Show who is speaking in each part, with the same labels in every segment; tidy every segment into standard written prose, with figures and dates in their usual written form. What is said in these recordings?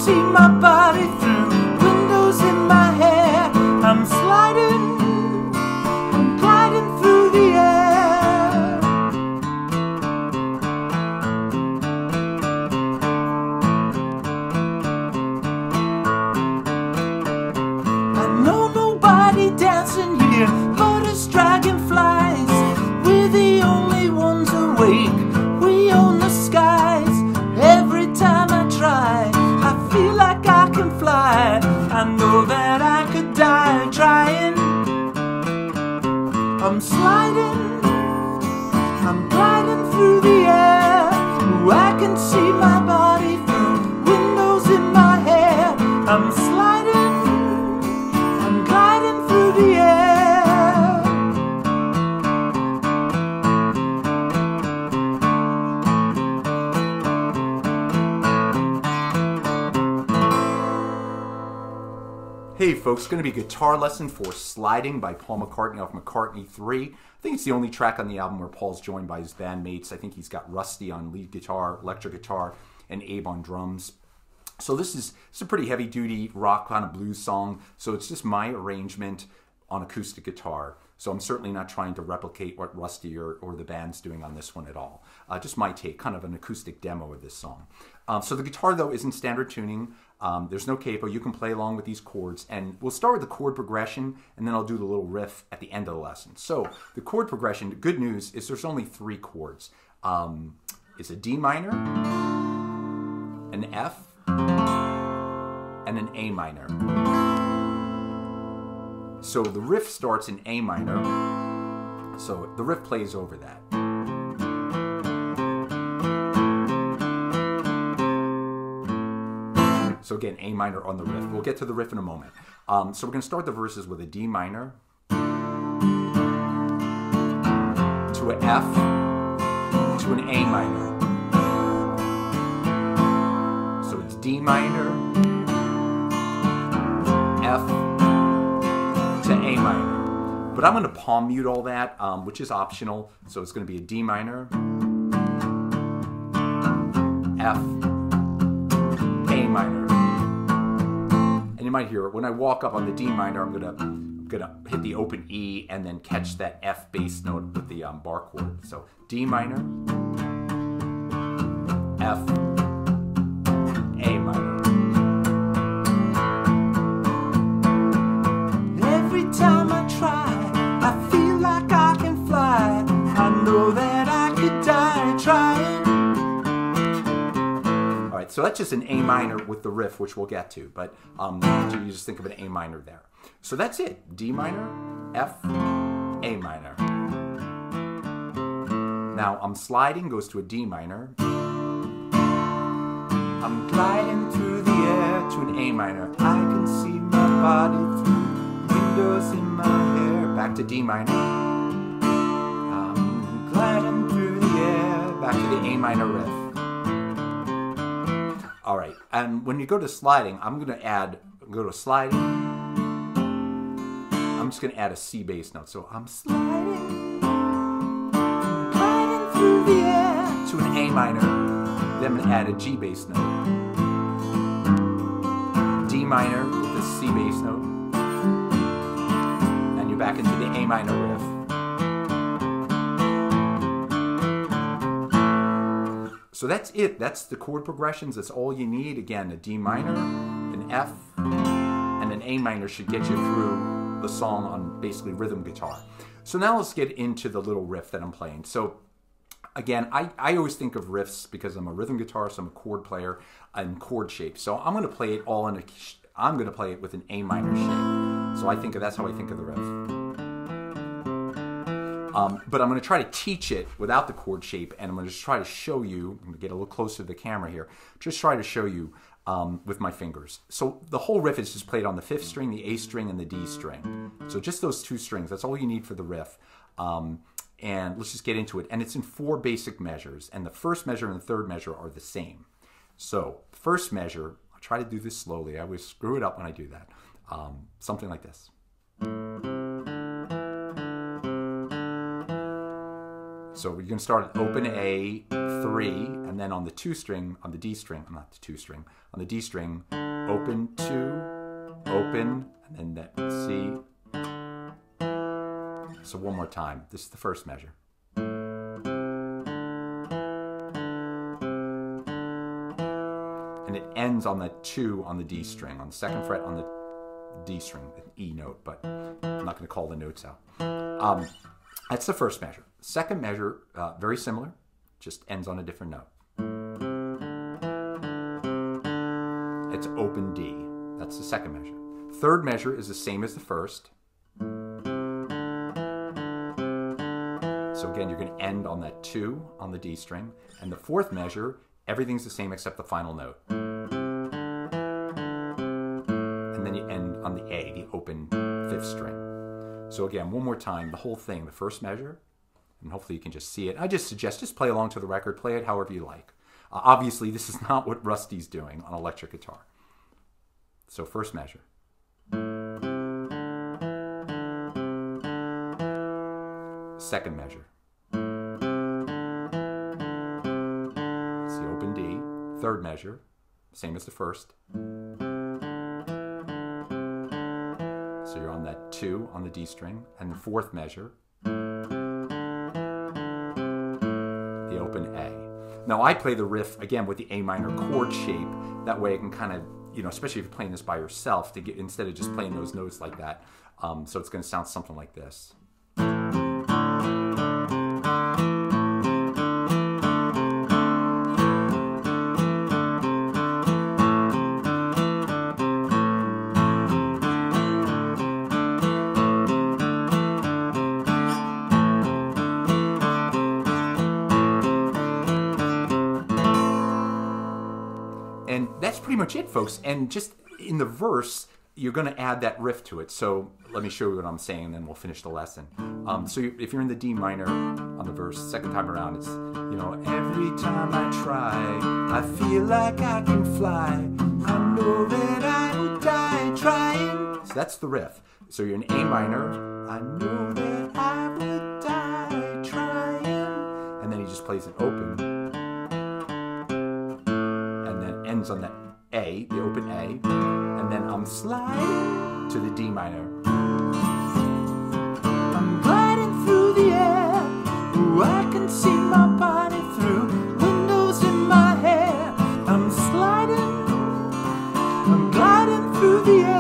Speaker 1: see my body through windows in my hair. I'm sliding, I'm gliding through the air. I know nobody dancing here but us dragonflies. We're the only ones awake, we own the skies. Every time I try, I feel like I can fly. I know that I could die trying. I'm sliding, I'm gliding through the air. Ooh, I can see my body through windows in my hair. I'm sliding, I'm gliding through the air.
Speaker 2: Hey folks, going to be a guitar lesson for Sliding by Paul McCartney off McCartney 3. I think it's the only track on the album where Paul's joined by his bandmates. I think he's got Rusty on lead guitar, electric guitar, and Abe on drums. So this is a pretty heavy-duty rock kind of blues song. So it's just my arrangement on acoustic guitar. So I'm certainly not trying to replicate what Rusty or the band's doing on this one at all. Just my take, kind of an acoustic demo of this song. So the guitar, though, is in standard tuning. There's no capo. You can play along with these chords. And we'll start with the chord progression, and then I'll do the little riff at the end of the lesson. So the chord progression, the good news is there's only 3 chords. It's a D minor, an F, and an A minor. So the riff starts in A minor, so the riff plays over that. So again, A minor on the riff. We'll get to the riff in a moment. So we're going to start the verses with a D minor, to an F, to an A minor. So it's D minor, F, to A minor. But I'm going to palm mute all that, which is optional. So it's going to be a D minor, F, A minor. And you might hear it when I walk up on the D minor. I'm gonna hit the open E and then catch that F bass note with the bar chord. So D minor, F, A minor.
Speaker 1: Every time I try, I feel like I can fly. I know that I could die trying.
Speaker 2: All right, so that's just an A minor with the riff, which we'll get to, but you just think of an A minor there. So that's it, D minor, F, A minor. Now I'm sliding, goes to a D minor. I'm gliding through the air to an A minor. I can see my body through windows in my hair. Back to D minor. I'm gliding through the air. Back to the A minor riff. All right, and when you go to sliding, I'm going to go to sliding. I'm just going to add a C bass note. So I'm sliding, gliding through the air to an A minor. Then I'm going to add a G bass note. D minor with a C bass note. And you're back into the A minor riff. So that's it. That's the chord progressions. That's all you need. Again, a D minor, an F, and an A minor should get you through the song on basically rhythm guitar. So now let's get into the little riff that I'm playing. So again, I always think of riffs because I'm a rhythm guitarist, I'm a chord player, and chord shapes. So I'm going to play it all in I'm going to play it with an A minor shape. So that's how I think of the riff. But I'm going to try to teach it without the chord shape, and I'm going to just try to show you, I'm going to get a little closer to the camera here, just try to show you with my fingers. So the whole riff is just played on the 5th string, the A string, and the D string. So just those 2 strings, that's all you need for the riff. And let's just get into it. And it's in 4 basic measures, and the first measure and the third measure are the same. So first measure, I'll try to do this slowly. I always screw it up when I do that. Something like this. So you're going to start at open A, 3, and then on the 2 string, on the D string, not the 2 string, on the D string, open 2, open, and then that C. So one more time. This is the first measure. And it ends on the 2 on the D string, on the 2nd fret on the D string, an E note, but I'm not going to call the notes out. That's the first measure. Second measure, very similar, just ends on a different note. It's open D. That's the second measure. Third measure is the same as the first. So again, you're going to end on that 2 on the D string. And the fourth measure, everything's the same except the final note. And then you end on the A, the open 5th string. So again, one more time, the whole thing, the first measure, and hopefully you can just see it. I just suggest just play along to the record, play it however you like. Obviously, this is not what Rusty's doing on electric guitar. So first measure. Second measure. It's the open D. Third measure, same as the first. So you're on that 2 on the D string, and the fourth measure, the open A. Now I play the riff again with the A minor chord shape. That way I can kind of, you know, especially if you're playing this by yourself, to get instead of just playing those notes like that. So it's going to sound something like this. And that's pretty much it, folks. And just in the verse, you're going to add that riff to it. So let me show you what I'm saying, and then we'll finish the lesson. If you're in the D minor on the verse, second time around, it's, you know, every time I try, I feel like I can fly. I know that I would die trying. So that's the riff. So you're in A minor, I know that I would die trying. And then he just plays it open. Ends on that A, the open A, and then I'm sliding to the D minor.
Speaker 1: I'm gliding through the air. Ooh, I can see my body through windows in my hair. I'm sliding, I'm gliding through the air.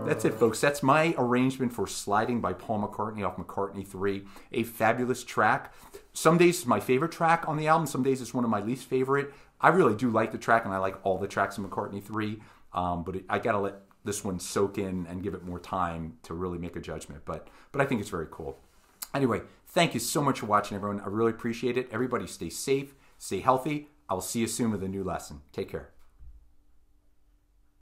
Speaker 2: That's it, folks. That's my arrangement for Sliding by Paul McCartney off McCartney 3. A fabulous track. Some days it's my favorite track on the album. Some days it's one of my least favorite. I really do like the track, and I like all the tracks in McCartney 3. But I got to let this one soak in and give it more time to really make a judgment. But I think it's very cool. Anyway, thank you so much for watching, everyone. I really appreciate it. Everybody stay safe, stay healthy. I will see you soon with a new lesson. Take care.